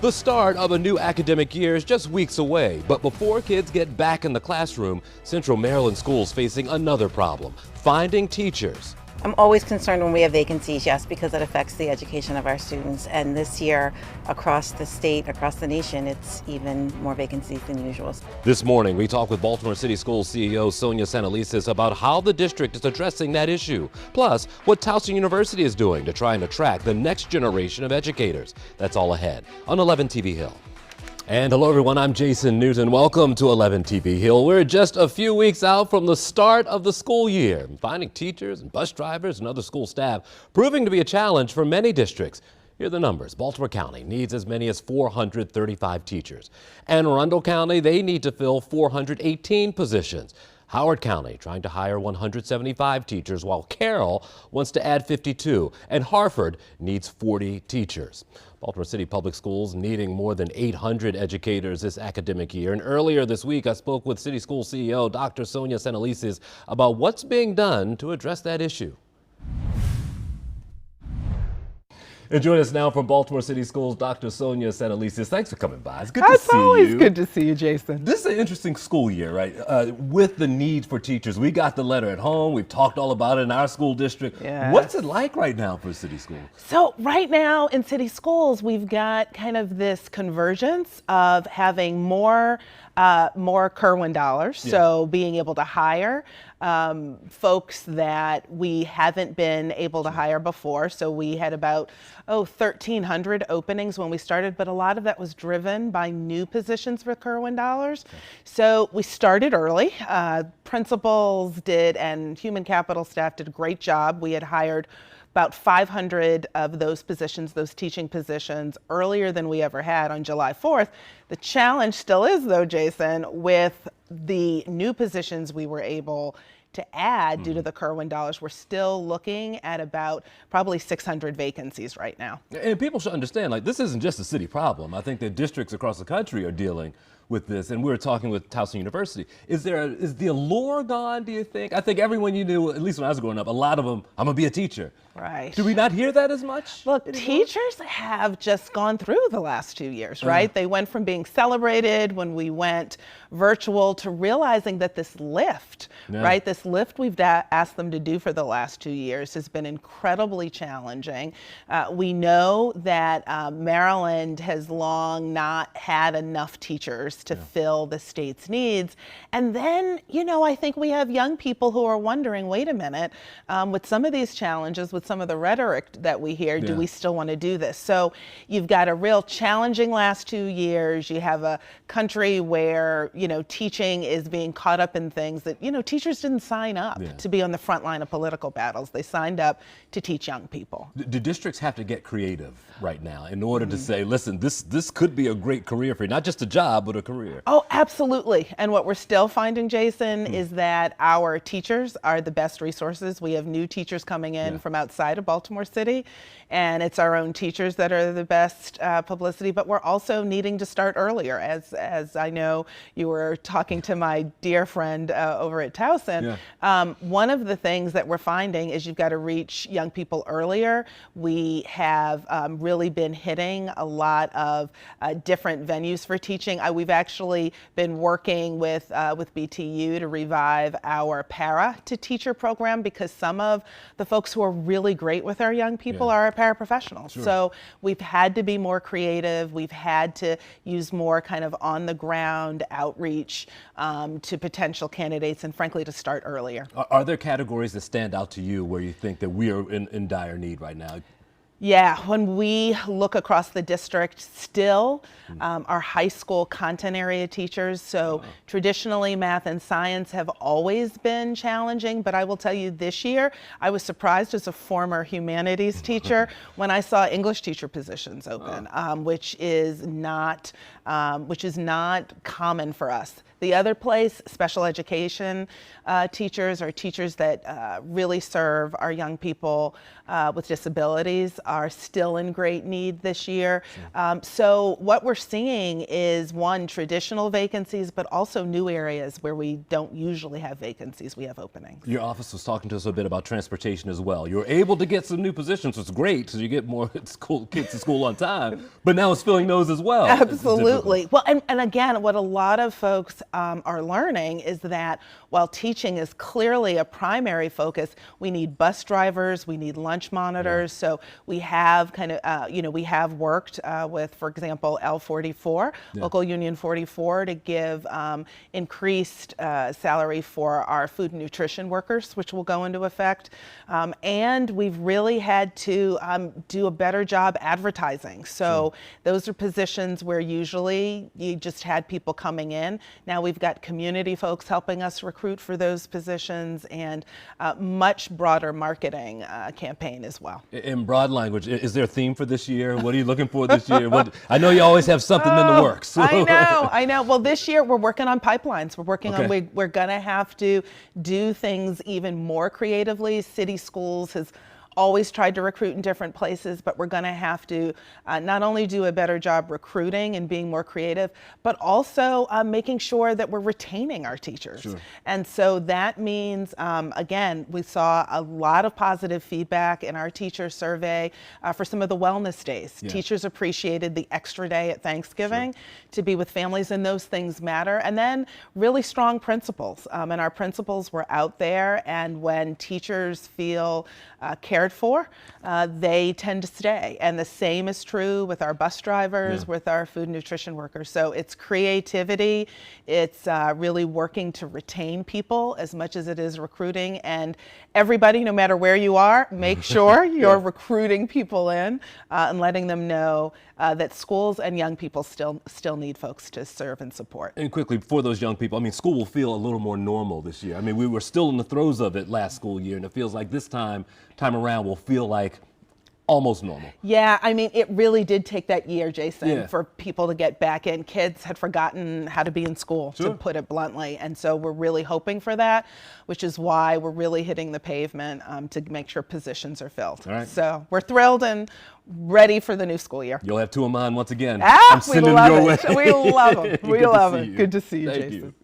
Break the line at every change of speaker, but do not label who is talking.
The start of a new academic year is just weeks away, but before kids get back in the classroom, Central Maryland schools facing another problem: finding teachers.
I'm always concerned when we have vacancies, yes, because it affects the education of our students. And this year, across the state, across the nation, it's even more vacancies than usual.
This morning, we talked with Baltimore City Schools CEO Sonia Sanalisis about how the district is addressing that issue, plus what Towson University is doing to try and attract the next generation of educators. That's all ahead on 11 TV Hill. And hello everyone, I'm Jason Newton. Welcome to 11 TV Hill. We're just a few weeks out from the start of the school year. Finding teachers and bus drivers and other school staff proving to be a challenge for many districts. Here are the numbers. Baltimore County needs as many as 435 teachers. Anne Arundel County, they need to fill 418 positions. Howard County trying to hire 175 teachers, while Carroll wants to add 52, and Harford needs 40 teachers. Baltimore City Public Schools needing more than 800 educators this academic year. And earlier this week, I spoke with City School CEO Dr. Sonia Sanalisis about what's being done to address that issue. And join us now from Baltimore City Schools, Dr. Sonia Sanalisis. Thanks for coming by. It's good to see you.
It's always good to see you, Jason.
This is an interesting school year, right? With the need for teachers. We got the letter at home. We've talked all about it in our school district.
Yes.
What's it like right now for City Schools?
So right now in City Schools, we've got kind of this convergence of having more Kerwin dollars, so being able to hire folks that we haven't been able to hire before. So we had about 1,300 openings when we started, but a lot of that was driven by new positions for Kerwin dollars. So we started early. Principals did, and human capital staff did a great job. We had hired about 500 of those positions, those teaching positions, earlier than we ever had on July 4th. The challenge still is, though, Jason, with the new positions we were able to add due to the Kerwin dollars. We're still looking at about probably 600 vacancies right now.
And people should understand, like, this isn't just a city problem. I think that districts across the country are dealing with this, and we were talking with Towson University. Is the allure gone, do you think? I think everyone you knew, at least when I was growing up, a lot of them, I'm gonna be a teacher.
Right.
Do we not hear that as much?
Look, teachers have just gone through the last 2 years, right? They went from being celebrated when we went virtual to realizing that this lift, right? This lift we've asked them to do for the last 2 years has been incredibly challenging. We know that Maryland has long not had enough teachers to fill the state's needs. And then, you know, I think we have young people who are wondering, wait a minute, with some of these challenges, with some of the rhetoric that we hear, do we still want to do this? So you've got a real challenging last 2 years. You have a country where, you know, teaching is being caught up in things that, you know, teachers didn't sign up to be on the front line of political battles. They signed up to teach young people.
Do districts have to get creative right now in order to say, listen, this could be a great career for you, not just a job, but a career?
Oh, absolutely. And what we're still finding, Jason, is that our teachers are the best resources. We have new teachers coming in from outside of Baltimore City, and it's our own teachers that are the best publicity, but we're also needing to start earlier. As I know you were talking to my dear friend over at Towson, one of the things that we're finding is you've got to reach young people earlier. We have really been hitting a lot of different venues for teaching. We've actually been working with BTU to revive our para to teacher program, because some of the folks who are really great with our young people are our paraprofessionals. So we've had to be more creative. We've had to use more kind of on the ground outreach to potential candidates, and frankly to start earlier.
Are there categories that stand out to you where you think that we are in dire need right now?
Yeah, when we look across the district, still our high school content area teachers, so traditionally math and science have always been challenging, but I will tell you this year, I was surprised as a former humanities teacher when I saw English teacher positions open, which is not common for us. The other place, special education teachers, or teachers that really serve our young people with disabilities, are still in great need this year. So what we're seeing is, one, traditional vacancies, but also new areas where we don't usually have vacancies, we have openings.
Your office was talking to us a bit about transportation as well. You're able to get some new positions, which is great, so you get more kids to school on time, but now it's filling those as well.
Absolutely. Well, and again, what a lot of folks are learning is that while teaching is clearly a primary focus, we need bus drivers, we need lunch monitors. So we have we have worked with, for example, L44, Local Union 44, to give increased salary for our food and nutrition workers, which will go into effect. And we've really had to do a better job advertising. So those are positions where usually you just had people coming in. Now we've got community folks helping us recruit for those positions, and much broader marketing campaign as well.
In broad language, is there a theme for this year? What are you looking for this year? I know you always have something in the works.
I know. Well, this year we're working on pipelines. We're working on, we're gonna have to do things even more creatively. City Schools has always tried to recruit in different places, but we're going to have to not only do a better job recruiting and being more creative, but also making sure that we're retaining our teachers. And so that means, again, we saw a lot of positive feedback in our teacher survey for some of the wellness days. Teachers appreciated the extra day at Thanksgiving to be with families, and those things matter. And then really strong principals, and our principals were out there, and when teachers feel cared for, they tend to stay. And the same is true with our bus drivers, with our food and nutrition workers. So it's creativity, it's really working to retain people as much as it is recruiting. And everybody, no matter where you are, make sure you're recruiting people in and letting them know that schools and young people still need folks to serve and support.
And quickly, for those young people, I mean, school will feel a little more normal this year. I mean, we were still in the throes of it last school year, and it feels like this time around will feel like almost normal.
Yeah, I mean, it really did take that year, Jason, for people to get back in. Kids had forgotten how to be in school, to put it bluntly. And so we're really hoping for that, which is why we're really hitting the pavement to make sure positions are filled. So we're thrilled and ready for the new school year.
You'll have two of mine once again.
I'm sending them your way. We love them. We love it. Good to see you, Jason.